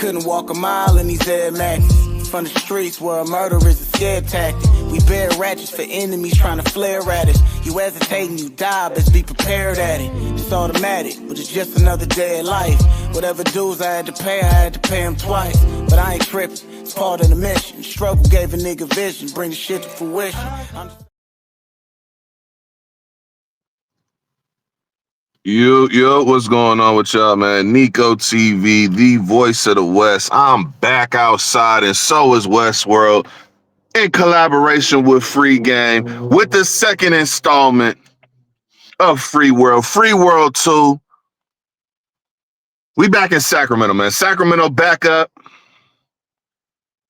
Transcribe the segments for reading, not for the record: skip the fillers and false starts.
couldn't walk a mile in these Air Maxes. From the streets where a murder is a scare tactic. We bear ratchets for enemies trying to flare at us. You hesitating, you die, best be prepared at it. It's automatic, but it's just another day of life. Whatever dues I had to pay them twice. But I ain't tripping, it's part of the mission. Struggle gave a nigga vision, bring the shit to fruition. Yo, what's going on with y'all, man? Nico TV, the voice of the West. I'm back outside, and so is Westworld, in collaboration with Free Game, with the second installment of Free World 2. We back in Sacramento, man. Sacramento back up.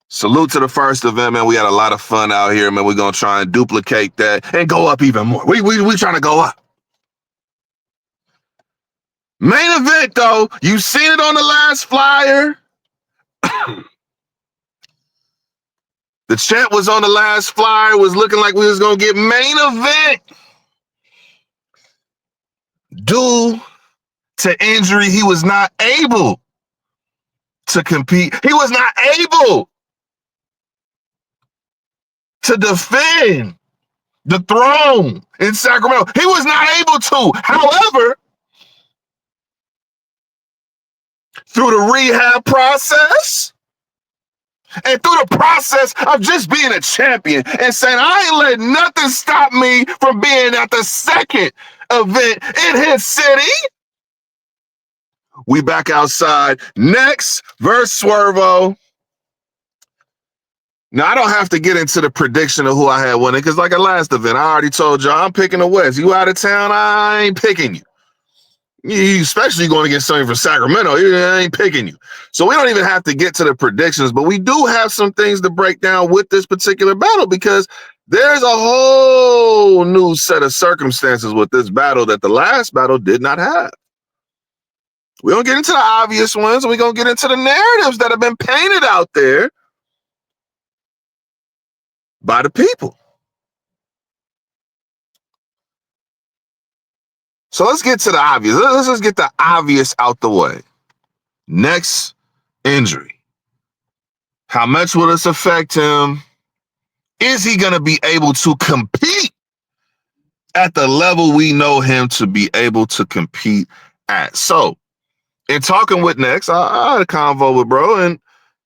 Salute to the first event, man. We had a lot of fun out here, man. We're gonna try and duplicate that and go up even more. We trying to go up. Main event, though, you seen it on the last flyer. The champ was on the last flyer, was looking like we was going to get main event. Due to injury, he was not able to compete. He was not able to defend the throne in Sacramento. He was not able to. However, through the rehab process and through the process of just being a champion and saying, I ain't letting nothing stop me from being at the second event in his city. We back outside. Next versus Swervo. Now, I don't have to get into the prediction of who I had winning because like at last event, I already told y'all I'm picking the West. You out of town, I ain't picking you. You especially going to get something from Sacramento, I ain't picking you. So we don't even have to get to the predictions, but we do have some things to break down with this particular battle because there's a whole new set of circumstances with this battle that the last battle did not have. We're going to get into the obvious ones, and we're going to get into the narratives that have been painted out there by the people. So let's get to the obvious. Let's just get the obvious out the way. Next, injury. How much will this affect him? Is he going to be able to compete at the level we know him to be able to compete at? So, in talking with Next, I had a convo with bro, and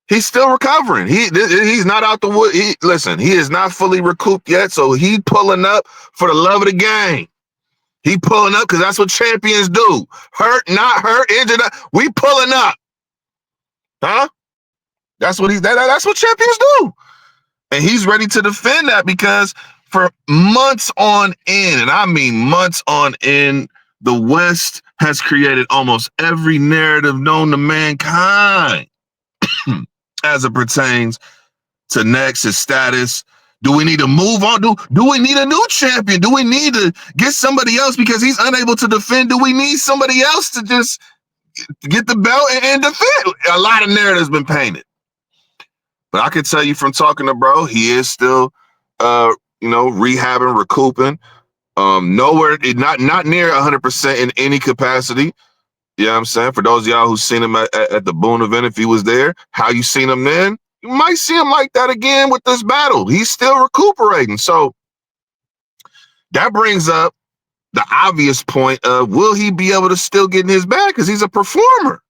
he's still recovering. He's not out the wood. Listen, he is not fully recouped yet, so he pulling up for the love of the game. He pulling up because that's what champions do. Hurt, not hurt, injured. We pulling up. Huh? That's what that's what champions do. And he's ready to defend that because for months on end, and I mean months on end, the West has created almost every narrative known to mankind as it pertains to Nex's status. Do we need to move on? Do we need a new champion? Do we need to get somebody else because he's unable to defend? Do we need somebody else to just get the belt and defend? A lot of narratives been painted. But I can tell you from talking to bro, he is still rehabbing, recouping. Nowhere, not near 100% in any capacity. You know what I'm saying? For those of y'all who seen him at the Boone event, if he was there, how you seen him then? You might see him like that again with this battle. He's still recuperating. So that brings up the obvious point of, will he be able to still get in his bag? Because he's a performer.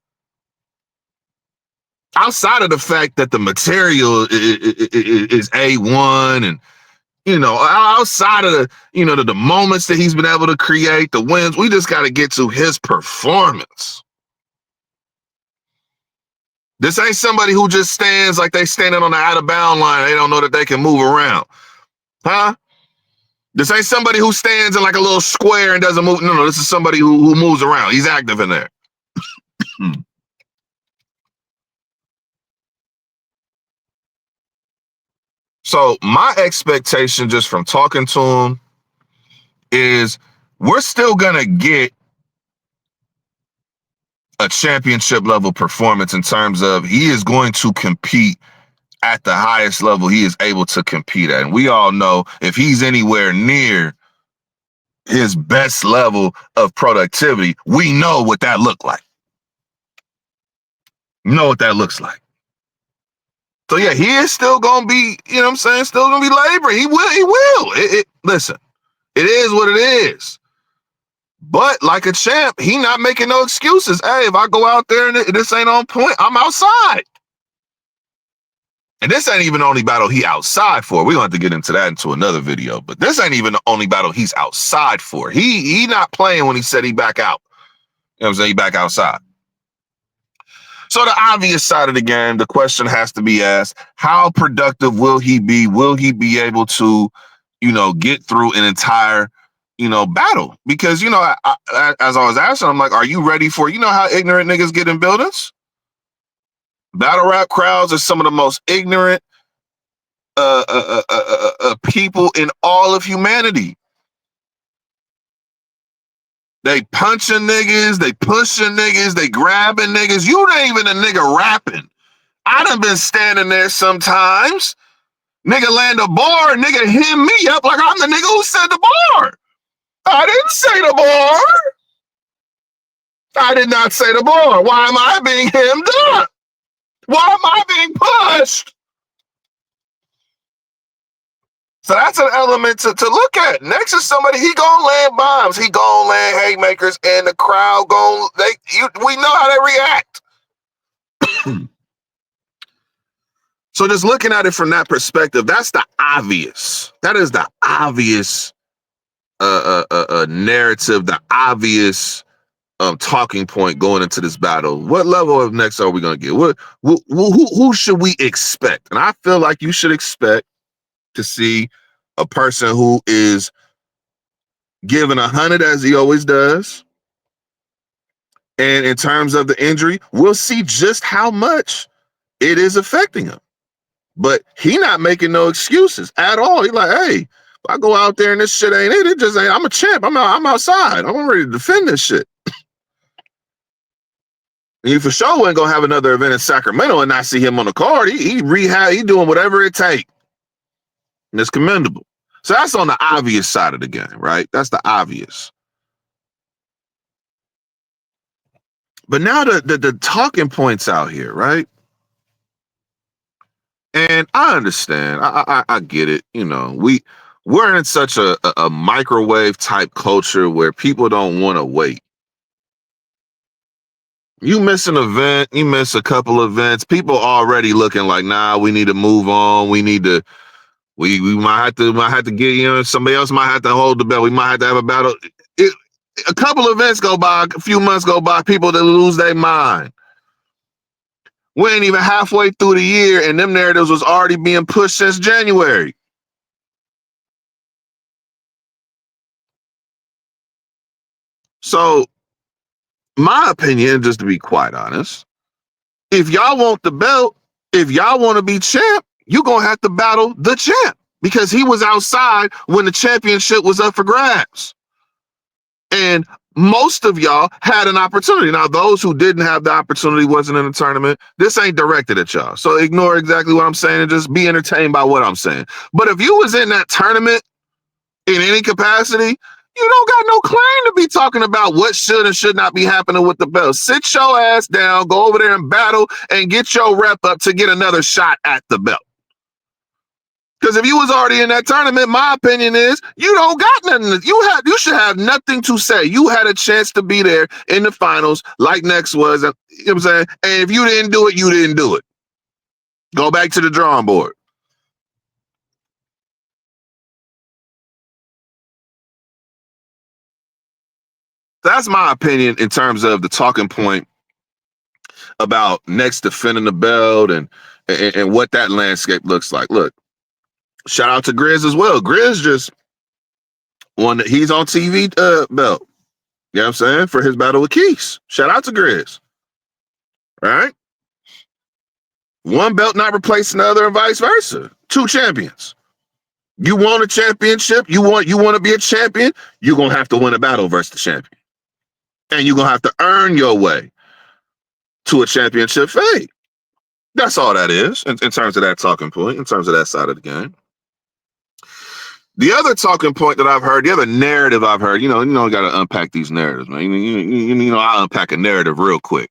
Outside of the fact that the material is A1 and, outside of the moments that he's been able to create, the wins, we just got to get to his performance. This ain't somebody who just stands like they standing on the out of bound line. They don't know that they can move around. Huh? This ain't somebody who stands in like a little square and doesn't move. No, this is somebody who moves around. He's active in there. So my expectation just from talking to him is we're still going to get a championship level performance in terms of he is going to compete at the highest level he is able to compete at. And we all know if he's anywhere near his best level of productivity, we know what that looked like. You know what that looks like. So yeah, he is still gonna be, you know what I'm saying, still gonna be laboring. He will. Listen, it is what it is. But like a champ, he not making no excuses. Hey, if I go out there and this ain't on point, I'm outside. And this ain't even the only battle he outside for. We're gonna have to get into that into another video. But this ain't even the only battle he's outside for. He not playing when he said he back out. You know what I'm saying? He back outside. So the obvious side of the game, the question has to be asked, how productive will he be? Will he be able to, get through an entire, battle? Because, as I was asking, I'm like, are you ready for, how ignorant niggas get in buildings? Battle rap crowds are some of the most ignorant people in all of humanity. They punching niggas, they pushing niggas, they grabbing niggas. You ain't even a nigga rapping. I done been standing there sometimes. Nigga land a bar, nigga hit me up like I'm the nigga who said the bar. I didn't say the bar. I did not say the bar. Why am I being hemmed up? Why am I being pushed? So that's an element to look at. Next is somebody, he gonna land bombs. He gonna land haymakers, and the crowd we know how they react. So just looking at it from that perspective, that's the obvious. That is the obvious narrative, the obvious talking point going into this battle. What level of next are we gonna get? Who should we expect? And I feel like you should expect to see a person who is giving 100 as he always does. And in terms of the injury, we'll see just how much it is affecting him. But he not making no excuses at all. He's like, hey, if I go out there and this shit ain't it just ain't. I'm a champ. I'm outside. I'm ready to defend this shit. And you for sure ain't gonna have another event in Sacramento and not see him on the card. He doing whatever it takes. And it's commendable. So that's on the obvious side of the game, right? That's the obvious. But now the talking points out here, right? And I understand. I get it. We're in such a microwave type culture where people don't want to wait. You miss an event, you miss a couple events, people already looking like, nah, we need to move on. We might have to get, somebody else might have to hold the belt. We might have to have a battle. A couple events go by, a few months go by, people that lose their mind. We ain't even halfway through the year, and them narratives was already being pushed since January. So, my opinion, just to be quite honest, if y'all want the belt, if y'all want to be champ, you're going to have to battle the champ because he was outside when the championship was up for grabs. And most of y'all had an opportunity. Now, those who didn't have the opportunity wasn't in the tournament. This ain't directed at y'all. So ignore exactly what I'm saying and just be entertained by what I'm saying. But if you was in that tournament in any capacity, you don't got no claim to be talking about what should and should not be happening with the belt. Sit your ass down, go over there and battle and get your rep up to get another shot at the belt. Because if you was already in that tournament, my opinion is you don't got nothing. You should have nothing to say. You had a chance to be there in the finals like Next was. You know what I'm saying? And if you didn't do it, you didn't do it. Go back to the drawing board. That's my opinion in terms of the talking point about Next defending the belt and what that landscape looks like. Look, shout out to Grizz as well. Grizz just won. He's on TV belt. You know what I'm saying? For his battle with Keith. Shout out to Grizz. All right? One belt not replacing the other and vice versa. Two champions. You want a championship, you want to be a champion, you're going to have to win a battle versus the champion. And you're going to have to earn your way to a championship fate. That's all that is in terms of that talking point, in terms of that side of the game. The other talking point that I've heard, the other narrative I've heard, you got to unpack these narratives, man. I'll unpack a narrative real quick.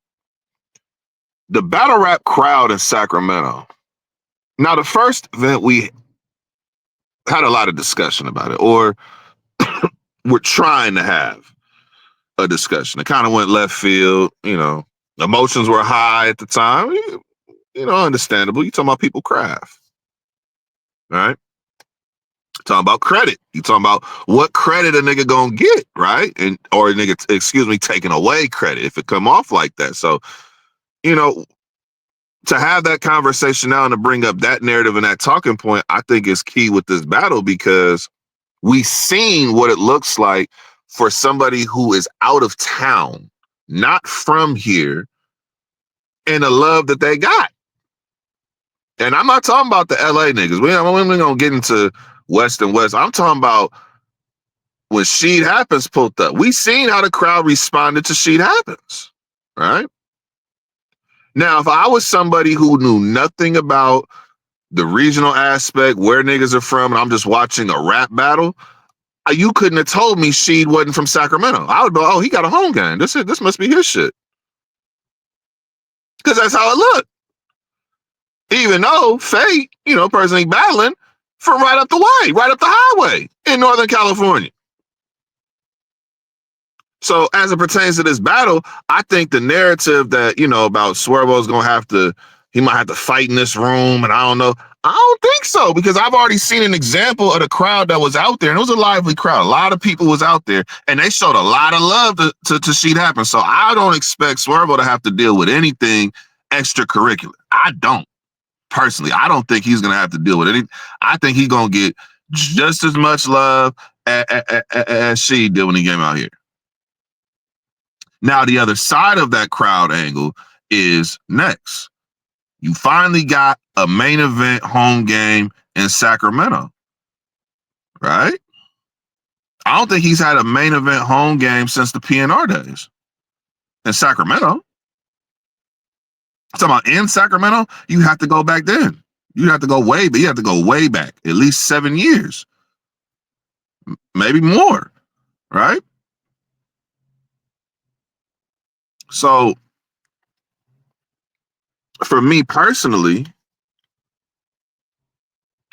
The battle rap crowd in Sacramento. Now, the first event, we had a lot of discussion about it, or we're trying to have a discussion. It kind of went left field, emotions were high at the time, understandable. You talking about people craft, right? Talking about credit. You talking about what credit a nigga gonna get, right? Or a nigga, taking away credit if it come off like that. So, you know, to have that conversation now and to bring up that narrative and that talking point, I think is key with this battle, because we've seen what it looks like for somebody who is out of town, not from here, and the love that they got. And I'm not talking about the LA niggas. We're gonna get into West and West. I'm talking about when Sheet Happens pulled up. We seen how the crowd responded to Sheet Happens, right? Now, if I was somebody who knew nothing about the regional aspect, where niggas are from, and I'm just watching a rap battle, you couldn't have told me Sheed wasn't from Sacramento. I would be like, oh, he got a home game. This must be his shit. Because that's how it looked. Even though Faye, personally battling from right up the way, right up the highway in Northern California. So as it pertains to this battle, I think the narrative that, about Swervo's he might have to fight in this room, and I don't know. I don't think so, because I've already seen an example of the crowd that was out there, and it was a lively crowd. A lot of people was out there, and they showed a lot of love to Sheet Happen. So I don't expect Swervo to have to deal with anything extracurricular. I don't. Personally, I don't think he's going to have to deal with it. I think he's going to get just as much love as Sheed did when he came out here. Now, the other side of that crowd angle is next. You finally got a main event home game in Sacramento, right? I don't think he's had a main event home game since the PNR days in Sacramento. I'm talking about in Sacramento, you have to go back then. You have to go way back, at least 7 years, maybe more, right? So for me personally,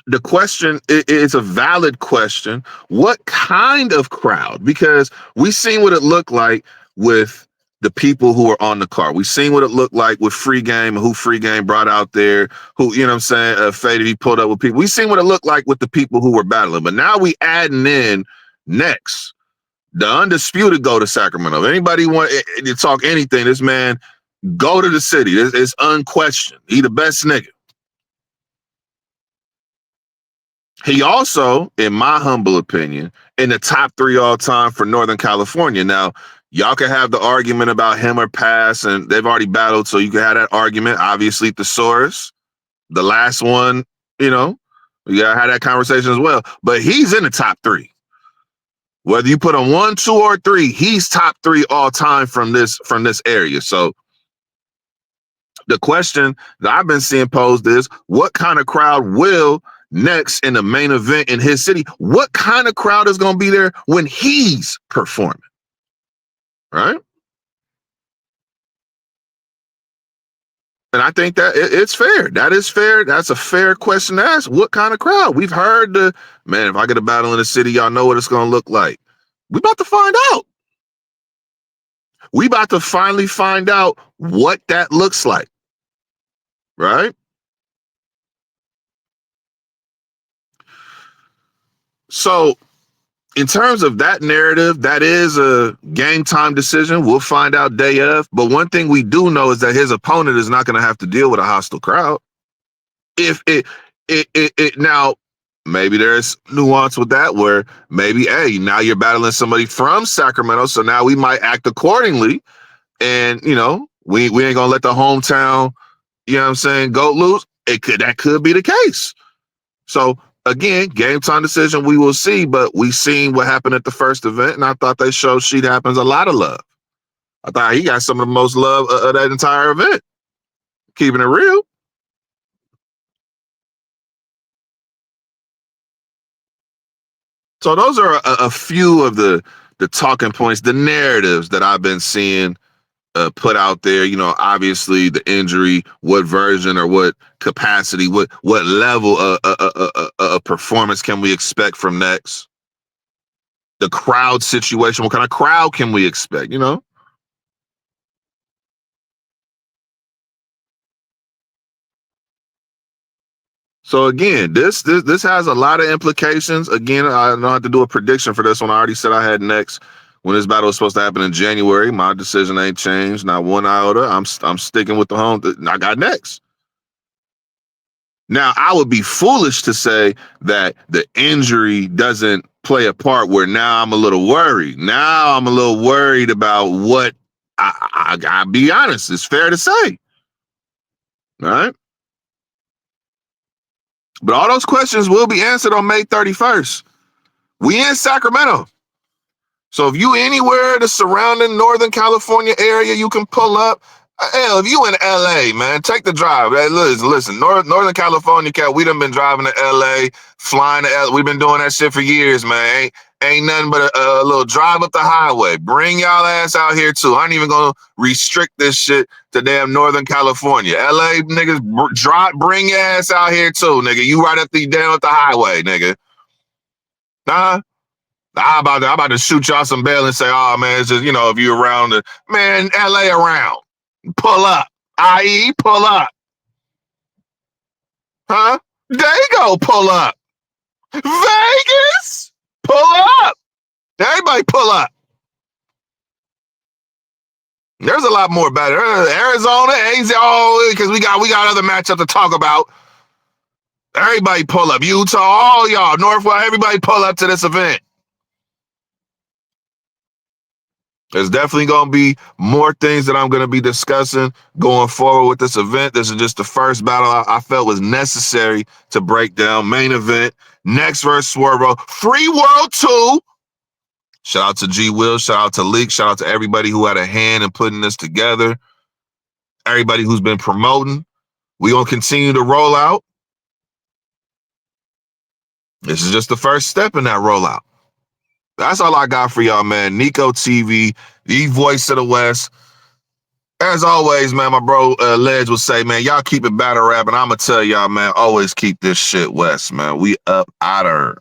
the question is a valid question. What kind of crowd? Because we've seen what it looked like with the people who were on the car. We've seen what it looked like with Free Game, who Free Game brought out there, who, Faded, he pulled up with people. We've seen what it looked like with the people who were battling. But now we adding in next. The Undisputed go to Sacramento. If anybody want to talk anything, this man go to the city. It's unquestioned. He the best nigga. He also, in my humble opinion, in the top 3 all time for Northern California. Now, y'all can have the argument about him or Pass, and they've already battled, so you can have that argument. Obviously, Thesaurus, the last one, you gotta have that conversation as well. But he's in the top 3. Whether you put him 1, 2, or 3, he's top 3 all time from this area. So the question that I've been seeing posed is, what kind of crowd will next in the main event in his city? What kind of crowd is going to be there when he's performing? Right? And I think that it's fair. That is fair. That's a fair question to ask. What kind of crowd? We've heard if I get a battle in the city, y'all know what it's going to look like. We about to find out. We about to finally find out what that looks like. Right? So in terms of that narrative, that is a game time decision. We'll find out day of. But one thing we do know is that his opponent is not going to have to deal with a hostile crowd. If it now, maybe there's nuance with that, where maybe, hey, now you're battling somebody from Sacramento, so now we might act accordingly. And, we ain't going to let the hometown, goat loose. That could be the case. So again, game time decision, we will see, but we seen what happened at the first event, and I thought they showed Sheet Happens a lot of love. I thought he got some of the most love of that entire event. Keeping it real. So those are a few of the talking points, the narratives that I've been seeing put out there. Obviously the injury, what version or what capacity, what level of performance can we expect from next? The crowd situation, what kind of crowd can we expect? So again, this has a lot of implications. Again, I don't have to do a prediction for this one. I already said I had next when this battle was supposed to happen in January. My decision ain't changed, not one iota. I'm sticking with the home. I got next. Now, I would be foolish to say that the injury doesn't play a part where now I'm a little worried. Now I'm a little worried about what I gotta be honest. It's fair to say. All right. But all those questions will be answered on May 31st. We in Sacramento. So if you anywhere the surrounding Northern California area, you can pull up. Hell, if you in LA, man, take the drive. Hey, listen, Northern California, cat, we done been driving to LA, flying to LA. We've been doing that shit for years, man. Ain't nothing but a little drive up the highway. Bring y'all ass out here too. I ain't even gonna restrict this shit to damn Northern California. LA niggas, bring your ass out here too, nigga. You right up down at the highway, nigga. Nah. I'm about to shoot y'all some bail and say, oh man, it's just, if you're around man, LA around. Pull up. I.e. pull up. Huh? There you go, pull up. Vegas? Pull up. Everybody pull up. There's a lot more better. Arizona, because we got other matchups to talk about. Everybody pull up. Utah, all y'all, Northwest, everybody pull up to this event. There's definitely going to be more things that I'm going to be discussing going forward with this event. This is just the first battle I felt was necessary to break down. Main event, Next versus Swervo. Free World 2. Shout out to G Will. Shout out to Leak. Shout out to everybody who had a hand in putting this together. Everybody who's been promoting. We're going to continue to roll out. This is just the first step in that rollout. That's all I got for y'all, man. Nico TV, the voice of the West. As always, man, my bro Ledge will say, man, y'all keep it battle rap, and I'm going to tell y'all, man, always keep this shit West, man. We up outer.